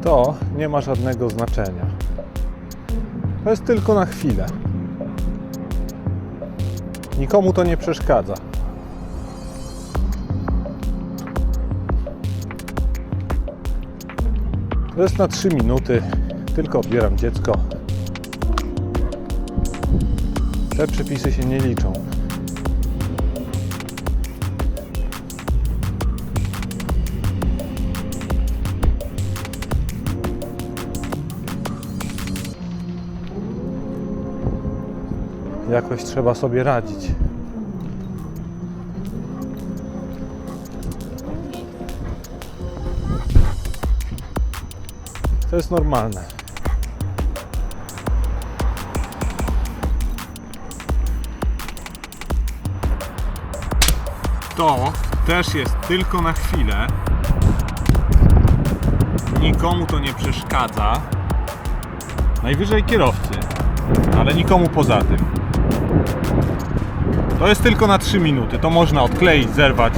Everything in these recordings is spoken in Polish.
To nie ma żadnego znaczenia. To jest tylko na chwilę. Nikomu to nie przeszkadza. To jest na 3 minuty. Tylko odbieram dziecko. Te przepisy się nie liczą. Jakoś trzeba sobie radzić. To jest normalne. To też jest tylko na chwilę. Nikomu to nie przeszkadza. Najwyżej kierowcy, ale nikomu poza tym. To jest tylko na 3 minuty. To można odkleić, zerwać.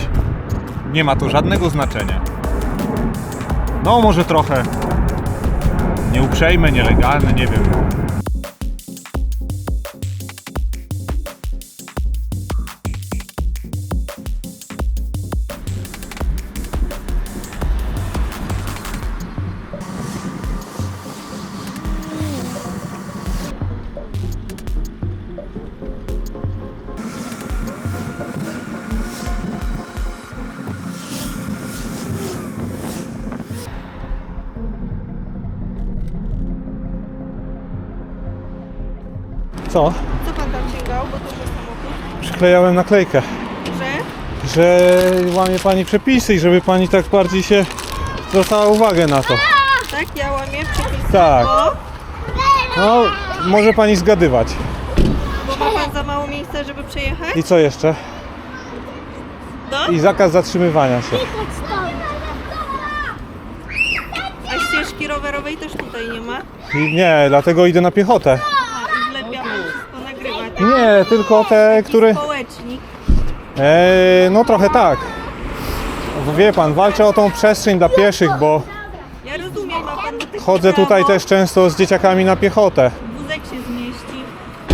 Nie ma to żadnego znaczenia. No może trochę nieuprzejme, nielegalne, nie wiem. Co? Co pan tam sięgał, bo to jest samochód? Przyklejałem naklejkę, że łamie pani przepisy i żeby pani tak bardziej się zwracała uwagę na to. Tak, ja łamię przepisy, Tak. bo No, może pani zgadywać. ma pan za mało miejsca, żeby przejechać? I co jeszcze? No? I zakaz zatrzymywania się. A ścieżki rowerowej też tutaj nie ma? I nie, dlatego idę na piechotę. A, i wlepiamy, wszystko nagrywa, tak? Nie, tylko te, które... Społecznik. No trochę tak. Wie pan, walczę o tą przestrzeń dla pieszych, bo Ja rozumiem, ma pan do tych chodzę tutaj prawo, też często z dzieciakami na piechotę. Wózek się zmieści,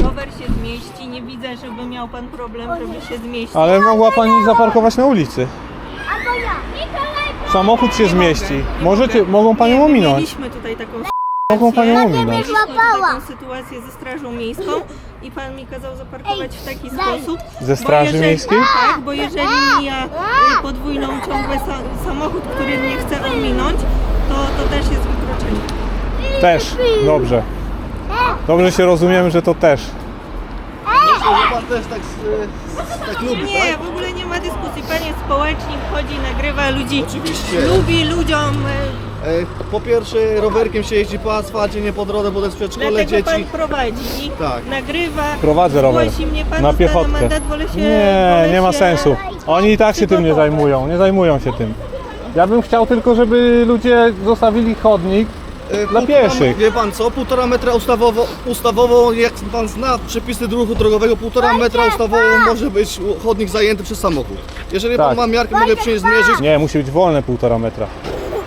rower się zmieści, nie widzę, żeby miał pan problem, żeby się zmieścić. Ale mogła pani zaparkować na ulicy. Samochód się zmieści. Mogą panią ominąć. Mieliśmy tutaj taką Mogą panią ominąć. Mieliśmy taką sytuację ze Strażą Miejską i pan mi kazał zaparkować w taki sposób. Ze Straży bo jeżeli, Miejskiej? Tak, bo jeżeli mija podwójną ciągłe samochód, który mnie chce ominąć, to też jest wykroczenie. Też, dobrze. Dobrze się rozumiemy, że to też. Pan też tak lubi, Nie, tak? w ogóle nie ma dyskusji. Pan jest społecznik, chodzi, nagrywa ludzi, Oczywiście. lubi ludziom, Po pierwsze, rowerkiem się jeździ po asfalcie, nie po drodze, bo to jest przedszkole dlatego pan dzieci. prowadzi i Tak. nagrywa. Prowadzę rower. Zgłosi mnie pan, Na dostanę piechotkę. mandat, wolę się, Nie ma sensu. Oni i tak się tym nie zajmują. Nie zajmują się tym. Ja bym chciał tylko, żeby ludzie zostawili chodnik dla pieszych. Wie pan co, 1,5 metra ustawowo, jak pan zna przepisy ruchu drogowego, 1,5 metra ustawowo może być chodnik zajęty przez samochód. Jeżeli Tak. pan ma miarkę, mogę przynieść zmierzyć. Nie, musi być wolne 1,5 metra.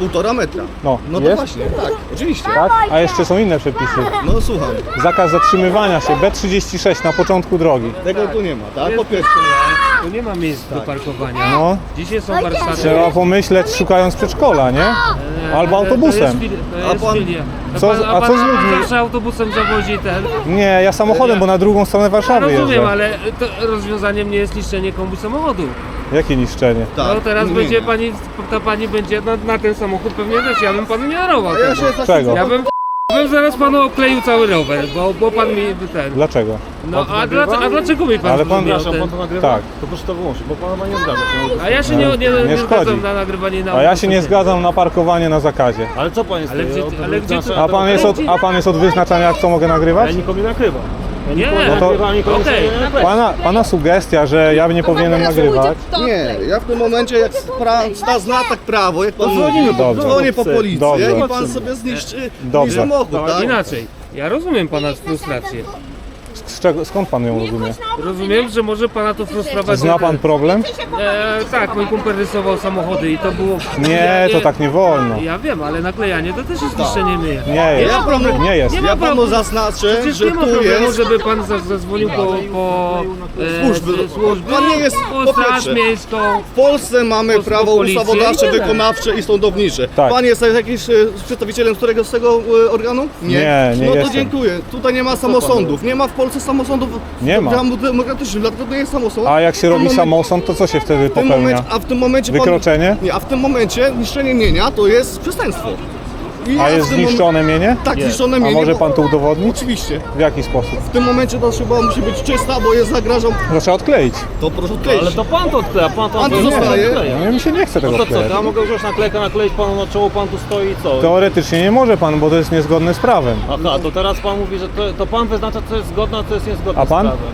1,5 metra. No, No to jest? właśnie, tak, oczywiście. Tak? A jeszcze są inne przepisy. No słucham, Zakaz zatrzymywania się, B36 na początku drogi. tego tu nie ma, tak? Po pierwsze. Tu nie ma miejsc do parkowania. No, Dzisiaj są warsztaty. trzeba pomyśleć szukając przedszkola, nie? Albo autobusem. To jest pan- filia. A co z pan ludźmi? zawsze autobusem zawozi ten. Nie, ja samochodem, bo na drugą stronę Warszawy Rozumiem, jeżdżę. ale to rozwiązaniem nie jest niszczenie komuś samochodu. Jakie niszczenie? Tak. No teraz Nie, będzie nie. pani, ta pani będzie na ten samochód pewnie też. Ja bym panu nie darował A ja tego. się tak Czego? Ja bym zaraz panu okleił cały rower, bo pan mi ten. Dlaczego? No a dlaczego mi pan Ale pan- miał Przepraszam, ten? Tak. To proszę to wyłączyć, bo pana ma nie zgadza się. A ja się nie szkodzi. zgadzam na nagrywanie na A ja się nie autobusie. zgadzam na parkowanie na zakazie. Ale co pan jest? Ale gdzie- ale gdzie to- A pan jest od wyznaczania, jak to mogę nagrywać? Ja nikogo nie nakrywam. Ja Nie, nikogo nie no to- nakrywam, nikogo okej. nie nakrywam. Pana sugestia, że ja nie powinienem nagrywać. Nie, ja w tym momencie jak zna tak prawo, jak pan dzwonimy mówi, po dzwonię po dowódcę. policję Dobrze. i pan sobie zniszczy Dobrze. samochód, tak? Inaczej. Ja rozumiem pana frustrację. skąd pan ją rozumie? Rozumiem, że może pana to frustrować. Zna pan problem? Tak, mój kumpel rysował samochody i to było... Nie, to tak nie wolno. Ja wiem, ale naklejanie to też jest niszczenie myja. Nie jest, Ja panu- nie jest. Nie ma Ja panu problemu. zaznaczę, Przecież że nie ma tu problemu, jest... żeby pan zadzwonił po służby. Pan nie jest, po po straż pierwsze, miejską. W Polsce mamy prawo policję ustawodawcze, i tyle. wykonawcze i sądownicze. Tak. Pan jest jakimś przedstawicielem którego z tego organu? Nie, nie No to jestem. dziękuję. Tutaj nie ma samosądów. Nie ma w Polsce samosądów Nie ma. demokratycznych, dlatego to nie jest samosąd. A jak się W tym robi momencie- samosąd, to co się wtedy w tym popełnia? momencie, a w tym momencie Wykroczenie? Nie, a w tym momencie niszczenie mienia to jest przestępstwo. I A ja jest w tym zniszczone mienie? Tak, zniszczone A mienie. może bo- pan to udowodnić? Oczywiście. W jaki sposób? W tym momencie ta szyba musi być czysta, bo jest zagrażą. To trzeba odkleić. To proszę odkleić. Ale to pan to odkleja, pan to Pan to odkleja. zostaje. No mi się nie chce tego No to co, odklejać. to ja mogę wziąć naklejkę, nakleić panu na czoło, pan tu stoi i co? Teoretycznie nie może pan, bo to jest niezgodne z prawem. Aha, to teraz pan mówi, że to pan wyznacza, co jest zgodne, a co jest niezgodne A pan? z prawem.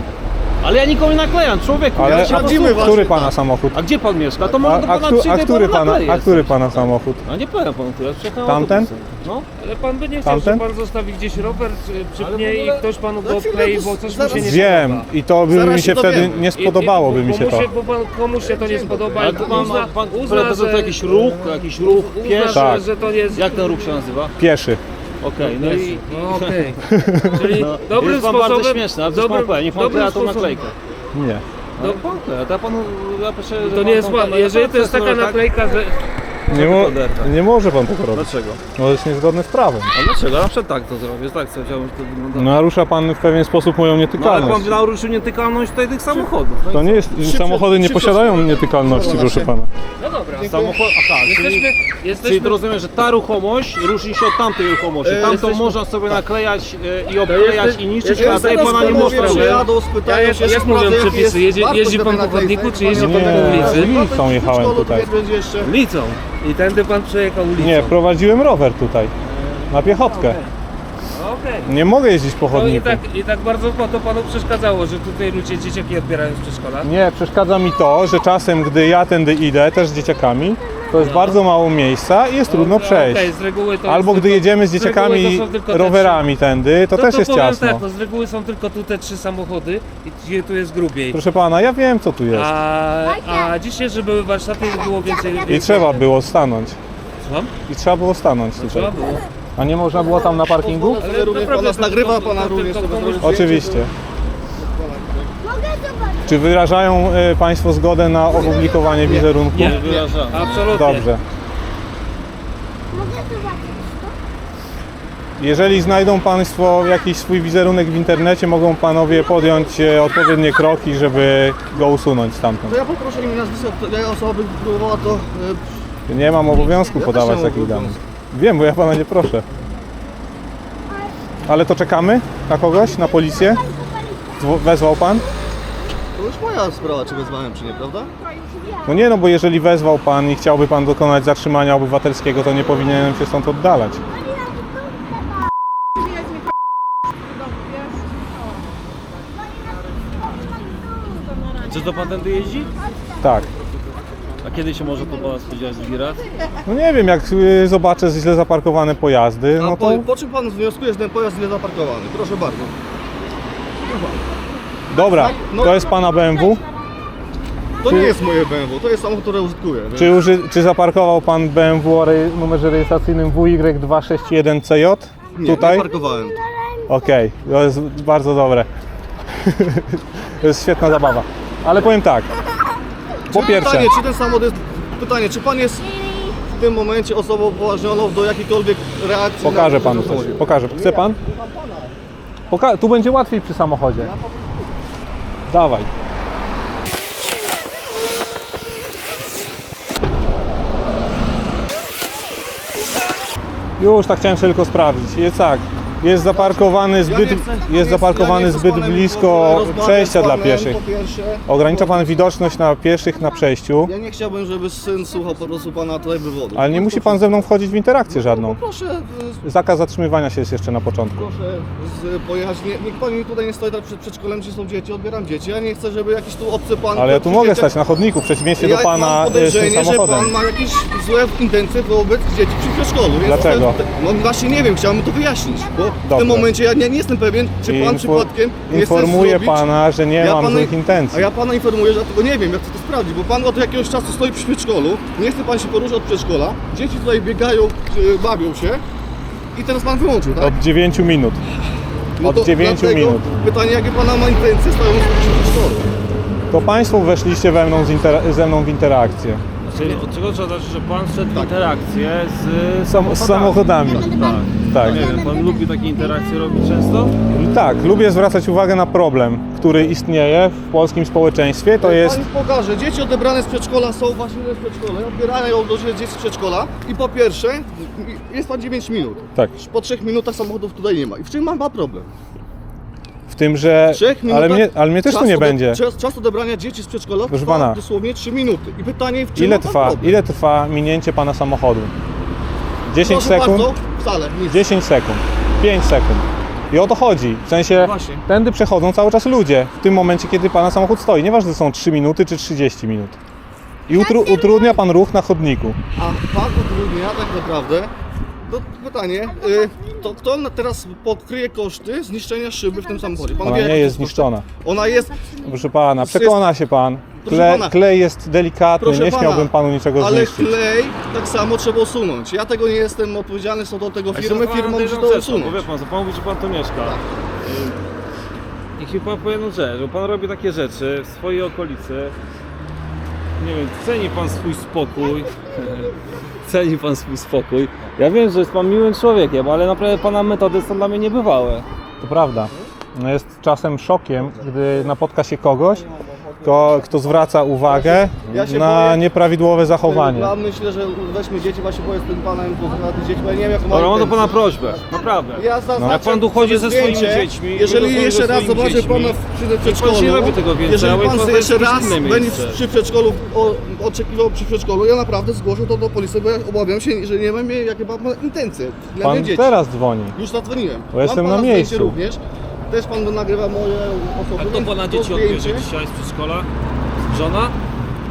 Ale ja nikogo nie naklejam, człowieku. Ale ja się sprawdzimy posłucham. który pana samochód? A gdzie pan mieszka? To A, może do pana przyjdę i który panu nakleję. który pana samochód? A nie powiem panu, ja przyjechałem Tamten? autobusem. No. Ale pan by nie chciał, Tamten? że pan zostawi gdzieś rower przy Ale pnie w i ogóle- ktoś panu go Za chwilę odklei, to bo coś mu zaraz się nie Wiem podoba. i to by Zaraz mi się się wtedy dowiemy. nie spodobałoby mi się to. Bo komuś się to nie spodoba Ale i to pan, pan uzna, to że, jakiś ruch uzna, pieszy. Tak. że to jest... Jak ten ruch się nazywa? Pieszy. Okej, no i... No okej. Czyli No, dobrym jest pan sposobem... bardzo śmieszny, ale coś pan powie, niech pan dobrym kleja tą sposobem- naklejkę. Nie. No pan kleja, to ja panu... Ja proszę, że To pan nie jest tą ładne. kamerę- Jeżeli to jest tak? taka naklejka, że... Nie może pan tego robić. Dlaczego? No to jest niezgodne z prawem. A dlaczego? Ja na przykład tak to zrobię, tak co chciałbym, że to wyglądało. Narusza pan w pewien sposób moją No ale nietykalność. pan naruszył nietykalność tutaj tych samochodów. No To nie jest, samochody nie posiadają nietykalności, proszę pana. No dobra. Samochód, aha, czyli Jesteśmy... to rozumiem, że ta ruchomość różni się od tamtej ruchomości. Tamtą jesteśmy- można sobie naklejać i obklejać i niszczyć, a tej Teraz pana nie panowie można. przyjadą, spytają się, Jak mówią sprawdzę, jaki przepisy? jest Jeździ pan po wartość chodniku, danej czy jeździ pan naklejki. po ulicy? Ulicą jechałem Szkoda, tutaj. to będzie jeszcze. Ulicą. I tędy pan przejechał ulicą. Nie, prowadziłem rower tutaj. Na piechotkę. Okej. Nie mogę jeździć po No i chodniku. tak bardzo to panu przeszkadzało, że tutaj ludzie dzieciaki odbierają z przedszkola? Nie, przeszkadza mi to, że czasem gdy ja tędy idę, też z dzieciakami, to jest bardzo mało miejsca i jest trudno przejść. Okej, z reguły to Albo jest gdy tylko- jedziemy z reguły dzieciakami to są tylko te rowerami tędy, to trzy- też jest powiem ciasno. tak, no z reguły są tylko tu te 3 samochody i gdzie tu jest grubiej. Proszę pana, ja wiem co tu jest. A dzisiaj, że były warsztaty, było więcej... I trzeba było stanąć. Słucham? I trzeba było stanąć tutaj. Trzeba było. A nie można było tam na parkingu? Ale również naprawdę pan nas to- nagrywa, to- pana to również tylko sobie komuś- zrobić Oczywiście. Mogę zobaczyć. Czy wyrażają państwo zgodę na opublikowanie wizerunku? Nie. Wyrażam. Absolutnie. Dobrze. Mogę zobaczyć to? Jeżeli znajdą państwo jakiś swój wizerunek w internecie, mogą panowie podjąć odpowiednie kroki, żeby go usunąć stamtąd. To ja poproszę imię nazwisko, ja osoba by próbowała to... Nie mam obowiązku Ja podawać też nie mam takich danych. obowiązku. Wiem, bo ja pana nie proszę. Ale to czekamy na kogoś, na policję? Wezwał pan? To już moja sprawa, czy wezwałem, czy nie, prawda? No nie, no bo jeżeli wezwał pan i chciałby pan dokonać zatrzymania obywatelskiego, to nie powinienem się stąd oddalać. Czy to pan tędy jeździ? Tak. A kiedy się może to pana spodziewać zbierać? No nie wiem, jak zobaczę źle zaparkowane pojazdy, A no to po czym pan wnioskuje, że ten pojazd jest zaparkowany? Proszę bardzo. dobra, to jest pana BMW. To nie jest moje BMW, to jest samochód, który użytkuję. więc- Czy zaparkował pan BMW o numerze rejestracyjnym WY261CJ? Nie, Tutaj? nie parkowałem. Okej, to jest bardzo dobre. To jest świetna zabawa. Ale powiem tak. Po pierwsze, Pytanie, czy ten samochód jest... Pytanie, czy pan jest w tym momencie osobą upoważnioną do jakiejkolwiek reakcji? pokażę na panu coś. Pokażę. Chce pan? Tu będzie łatwiej przy samochodzie. Dawaj. Już tak chciałem sobie tylko sprawdzić. Jest tak. Jest zaparkowany zbyt blisko przejścia dla pieszych. Po pierwsze, Ogranicza pan widoczność na pieszych na przejściu, ja nie chciałbym, żeby syn słuchał po prostu pana tutaj wywodu. ale nie musi pan ze mną wchodzić w interakcję żadną. Proszę, Zakaz zatrzymywania się jest jeszcze na początku. proszę pojechać. Niech pan mi tutaj nie stoi tak przed przedszkolem, gdzie są dzieci, odbieram dzieci. Ja nie chcę, żeby jakiś tu obcy pan... Ale ja tu mogę przyjdzie- stać na chodniku w przeciwieństwie do Ja pana mam z tym podejrzenie, że samochodem. pan ma jakieś złe intencje wobec dzieci przy przedszkolu. Więc Dlaczego? No właśnie nie wiem, chciałbym to wyjaśnić, bo w Dobrze. tym momencie ja nie jestem pewien, czy pan przypadkiem nie chce Informuję zrobić... pana, że nie mam złych intencji. A ja pana informuję, że ja tego nie wiem, jak chcę to sprawdzić, bo pan od jakiegoś czasu stoi przy przedszkolu, nie chce pan się poruszać od przedszkola, dzieci tutaj biegają, bawią się i teraz pan wyłączył, tak? Od 9 minut. Od to 9 dlatego minut. Pytanie, jakie pana ma intencje stojąc przy przedszkolu? To państwo weszliście ze mną w interakcję. Czyli od czego trzeba zacząć, że pan wszedł w interakcję z Z samochodami. Tak. Nie wiem, pan lubi takie interakcje robić często? Tak, lubię zwracać uwagę na problem, który istnieje w polskim społeczeństwie. To jest. Pani pokaże, dzieci odebrane z przedszkola są właśnie w przedszkole, odbierają do dzieci z przedszkola i po pierwsze, jest pan 9 minut. Tak. Po 3 minutach samochodów tutaj nie ma. I w czym ma problem? W tym, że. 3 minutach Ale mnie też tu nie będzie. Czas odebrania dzieci z przedszkola Proszę trwa pana. dosłownie 3 minuty. I pytanie, w czym ma pan problem? Ile trwa minięcie pana samochodu? 10 Proszę sekund? bardzo, wcale, nic. 10 sekund. 5 sekund. I o to chodzi. W sensie, Właśnie. tędy przechodzą cały czas ludzie. W tym momencie, kiedy pana samochód stoi. Nieważne, czy są 3 minuty czy 30 minut. I utrudnia pan ruch na chodniku. A pan utrudnia tak naprawdę. To pytanie, to kto teraz pokryje koszty zniszczenia szyby w tym samochodzie? Pan Ona wie, nie jakie jest to koszty? zniszczona. Ona jest, Proszę pana, przekona się pan. Proszę pana. Klej jest delikatny, proszę nie pana, śmiałbym panu niczego ale zniszczyć. klej tak samo trzeba usunąć. Ja tego nie jestem odpowiedzialny, są do tego firmy musi to Bo usunąć. wie pan, co pan mówi, że pan tu mieszka. Niech mi pan powie jedną rzecz, bo pan robi takie rzeczy w swojej okolicy. Nie wiem, ceni pan swój spokój. Ceni pan swój spokój. Ja wiem, że jest pan miłym człowiekiem, ale naprawdę pana metody są dla mnie niebywałe. To prawda. No jest czasem szokiem, gdy napotka się kogoś, kto zwraca uwagę Ja się na boję- nieprawidłowe zachowanie. Ja myślę, że weźmy dzieci, właśnie powiem z tym panem, porozmawiać z dziećmi, ale nie wiem jaką ma Dobra, mam do intencję. pana prośbę, naprawdę. Ja zaznaczę Jak pan tu chodzi ze sobie swoimi zdjęcie, dziećmi, jeżeli my jeszcze raz swoimi zobaczę dziećmi, pana przy przedszkolu, pan nie robi tego więcej, jeżeli ale pan pan jeszcze jest raz inne będzie miejsce. przy przedszkolu oczekiwał przy przedszkolu, ja naprawdę zgłoszę to do policji, bo ja obawiam się, że nie wiem jakie ma pan intencje dla Pan mnie dzieci. teraz dzwoni. Już zadzwoniłem. Bo jestem Mam pana na zdjęcie miejscu. również. Też pan nagrywa moje osoby. A kto więc pana to dzieci odbierze zdjęcie- dzisiaj z przedszkola? Żona?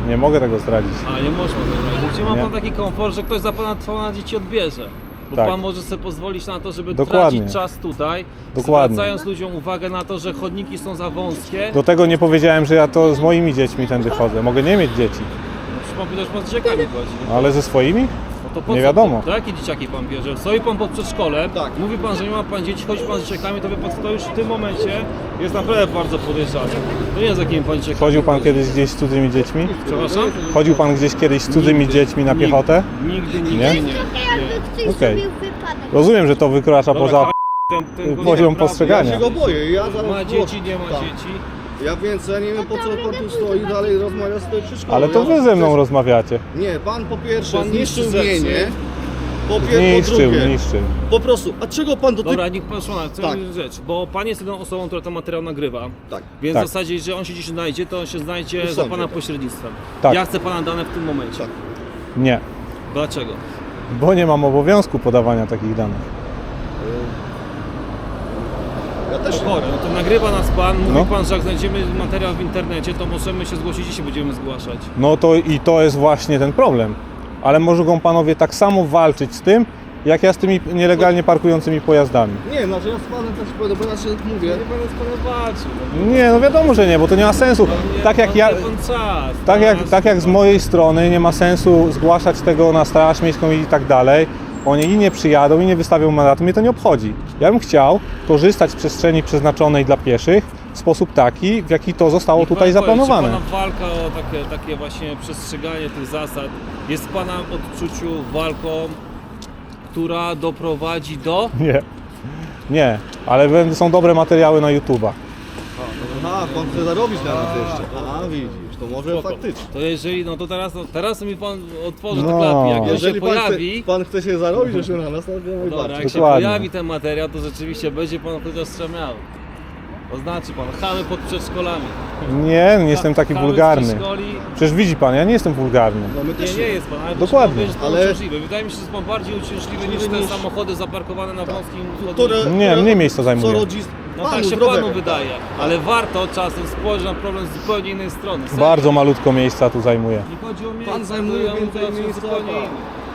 Nie mogę tego zdradzić. A nie można tego. Gdzie ma Nie. pan taki komfort, że ktoś za pana dzieci odbierze? Bo Tak. pan może sobie pozwolić na to, żeby Dokładnie. tracić czas tutaj, Dokładnie. zwracając ludziom uwagę na to, że chodniki są za wąskie. Do tego nie powiedziałem, że ja to z moimi dziećmi tędy chodzę. Mogę nie mieć dzieci, Przecież pan powiedział, że pan z dzieciakami chodzi. ale ze swoimi? No to po Nie co? wiadomo. To jakie dzieciaki pan bierze? Stoi pan pod przedszkolem, Tak. mówi pan, że nie ma pan dzieci, chodzi pan z dzieciakami, to wie pan, to już w tym momencie jest naprawdę bardzo podejrzane. To nie jest jakimi pan dzieciakami Chodził pan chodzi. kiedyś gdzieś z cudzymi dziećmi? Przepraszam? Chodził pan gdzieś kiedyś z cudzymi dziećmi na piechotę? Nigdy, Nie? nie. Jakby ktoś Okej. zrobił wypadek. Rozumiem, że to wykracza Dobra, poza ten poziom Ja postrzegania. się go boję, ja zaraz Ma zgłoszę. dzieci, nie ma Tak. dzieci. Ja więc ja nie wiem po co pan tu stoi dalej rozmawia z tej przedszkolu. Ale to Ja wy ze mną też- rozmawiacie. Nie, pan po pierwsze Pan zniszczył niszczy rzeczy. mienie. Po Niszczył, drugie, niszczył. po prostu, a czego pan dotyka? Dobra, niech pan szana, chcę Tak. powiedzieć rzecz, bo pan jest jedyną osobą, która ten materiał nagrywa. Tak. Więc Tak. w zasadzie, jeżeli on się dziś znajdzie, to on się znajdzie W za sądzie, pana tak. pośrednictwem. Tak. Ja chcę pana dane w tym momencie. Tak. Nie, Dlaczego? bo nie mam obowiązku podawania takich danych. Ja też Chory, no to nagrywa nas pan, mówi No. pan, że jak znajdziemy materiał w internecie, to możemy się zgłosić i się będziemy zgłaszać. No to i to jest właśnie ten problem. Ale mogą panowie tak samo walczyć z tym, jak ja z tymi nielegalnie parkującymi pojazdami. Nie, znaczy ja z panem też powiem, bo znaczy mówię. Nie pan z panem walczy. Nie, no wiadomo, że nie, bo to nie ma sensu. Tak jak ja, Pan czas. tak jak z mojej strony nie ma sensu zgłaszać tego na straż miejską i tak dalej. Oni nie przyjadą i nie wystawią mandatu, mnie to nie obchodzi. Ja bym chciał korzystać z przestrzeni przeznaczonej dla pieszych w sposób taki, w jaki to zostało tutaj zaplanowane. Czy pana walka o takie właśnie przestrzeganie tych zasad jest w pana odczuciu walką, która doprowadzi do... Nie, nie, ale są dobre materiały na YouTube'a. Aha, pan chce zarobić na nas jeszcze. A widzisz, to może Spoko. faktycznie. To jeżeli, no to teraz mi pan otworzy No. te klapki, jak on się Jeżeli pojawi... pan chce się zarobić jeszcze na nas, to jak Dobra, najbardziej. jak się Dokładnie. pojawi ten materiał, to rzeczywiście będzie pan chociaż strzemiał. Oznaczy pan, chamy pod przedszkolami. Nie jestem taki Chamy z wulgarny. przedszkoli. Przecież widzi pan, ja nie jestem wulgarny. No my też Nie jest pan, ale Dokładnie. Proszę, że to Ale- uciążliwe. Wydaje mi się, że jest pan bardziej uciążliwy niż te samochody zaparkowane na wąskim chodniku. Nie, mniej miejsca zajmuje. Co rodzi No panu tak się z rowerem. panu wydaje, ale warto czasem spojrzeć na problem z zupełnie innej strony. Serio. Bardzo malutko miejsca tu zajmuje. Nie chodzi o miejsce, Pan zajmuje ja mówię więcej o czymś miejsca, zupełnie tak. innym.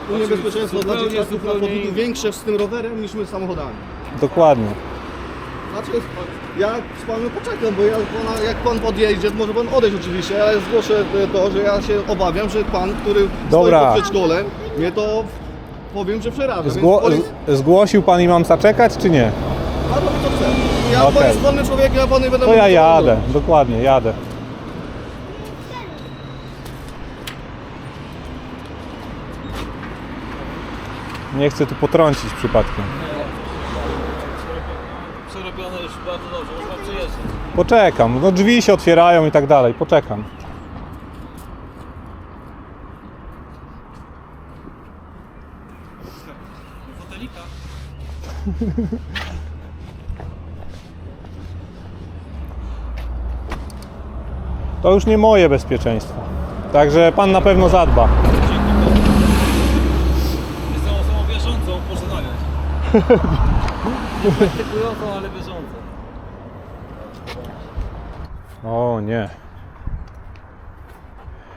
tu niebezpieczeństwo dla zupełnie, dzieciaków na zupełnie chodniku większe z tym rowerem niż my z samochodami. Dokładnie. Znaczy, ja z panem poczekam, bo jak pan podjedzie, może pan odejść oczywiście, ale zgłoszę to, że ja się obawiam, że pan, który Dobra. stoi pod przedszkolem, mnie to powiem, że przeraża. Więc Zgłosił pan i mam zaczekać, czy nie? pan robi co chce. Ja Okej. pan jest wolnym człowiekiem, a pan nie będę To ja mówił, co mam jadę, robić. dokładnie, jadę. Nie chcę tu potrącić przypadkiem. Przerobione już bardzo dobrze, można przyjeżdżać. Poczekam, no drzwi się otwierają i tak dalej, poczekam. Fotelika? To już nie moje bezpieczeństwo. Także pan na pewno zadba. Jestem osobą wierzącą, proszę nagrać. Nie praktykującą, ale wierzącą. O nie.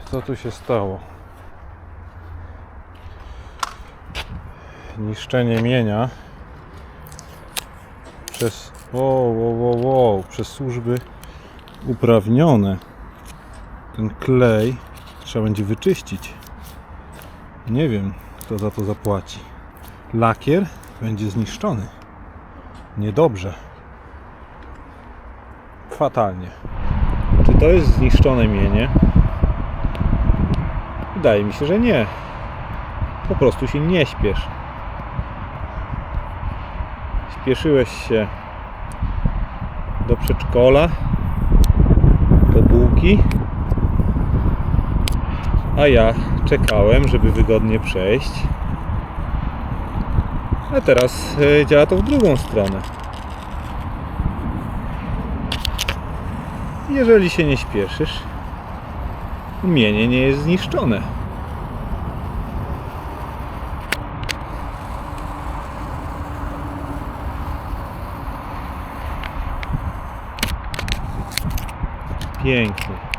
Co tu się stało? Niszczenie mienia przez przez służby uprawnione. Ten klej trzeba będzie wyczyścić. Nie wiem, kto za to zapłaci. Lakier będzie zniszczony. Niedobrze. Fatalnie. Czy to jest zniszczone mienie? Wydaje mi się, że nie. Po prostu się nie śpiesz. Śpieszyłeś się do przedszkola, po bułki, a ja czekałem, żeby wygodnie przejść. A teraz działa to w drugą stronę. Jeżeli się nie śpieszysz, mienie nie jest zniszczone. Pięknie.